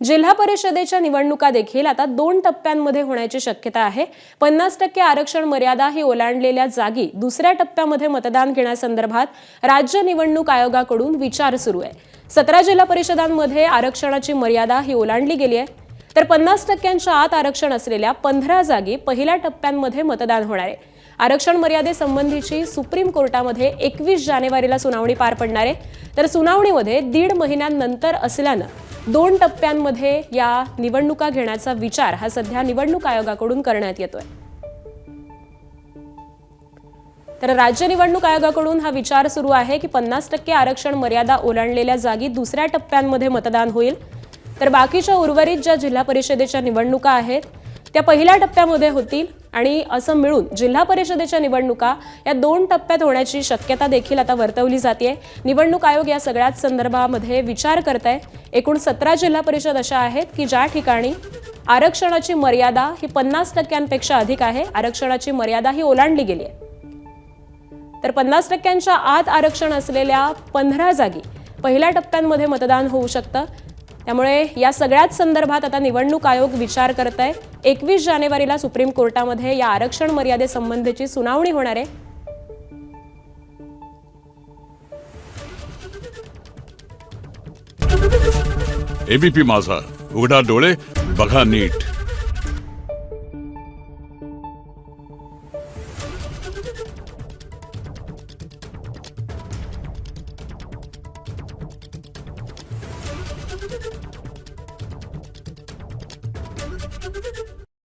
जिल्हा परिषदेच्या निवडणुका देखील आता 2 टप्प्यांमध्ये होण्याची शक्यता आहे। 50% आरक्षण मर्यादा ही ओलांडलेल्या जागी दुसऱ्या टप्प्यामध्ये मतदान घेण्यासंदर्भात राज्य निवडणूक आयोगाकडून विचार सुरू आहे। 17 जिल्हा परिषदांमध्ये आरक्षणाची मर्यादा ही ओलांडली गेली आहे, तर 50%च्या आत आरक्षण असलेल्या 15 जागी पहिल्या टप्प्यांमध्ये मतदान होणार आहे। आरक्षण मर्यादेसंबंधीची सुप्रीम कोर्टामध्ये 21 जानेवारीला सुनावणी पार पडणार आहे, तर सुनावणीमध्ये 1.5 महिन्यांनंतर असल्यानं 2 टप्प्यांमध्ये या निवडणुका घेण्याचा विचार हा सध्या निवडणूक आयोगाकडून करण्यात येतोय। तर राज्य निवडणूक आयोगाकडून हा विचार सुरू आहे की 50% आरक्षण मर्यादा ओलांडलेल्या जागी दुसऱ्या टप्प्यांमध्ये मतदान होईल, तर बाकीच्या उर्वरित ज्या जिल्हा परिषदेच्या निवडणुका आहेत त्या पहिल्या टप्प्यामध्ये होतील आणि असं मिळून जिल्हा परिषदेच्या निवडणुका या 2 टप्प्यात होण्याची शक्यता देखील आता वर्तवली जाते। निवडणूक आयोग या सगळ्याच संदर्भामध्ये विचार करत आहे। एकूण 17 जिल्हा परिषद अशा आहेत की ज्या ठिकाणी आरक्षणाची मर्यादा ही 50%पेक्षा अधिक आहे, आरक्षणाची मर्यादा ही ओलांडली गेली आहे। तर 50%च्या आत आरक्षण असलेल्या 15 जागी पहिल्या टप्प्यांमध्ये मतदान होऊ शकतं। त्यामुळे या सगळ्याच संदर्भात आता निवडणूक आयोग विचार करत आहे। 21 जानेवारीला सुप्रीम कोर्टामध्ये या आरक्षण मर्यादेसंबंधीची सुनावणी होणार आहे। एबीपी माझा, उघडा डोळे बघा नीट।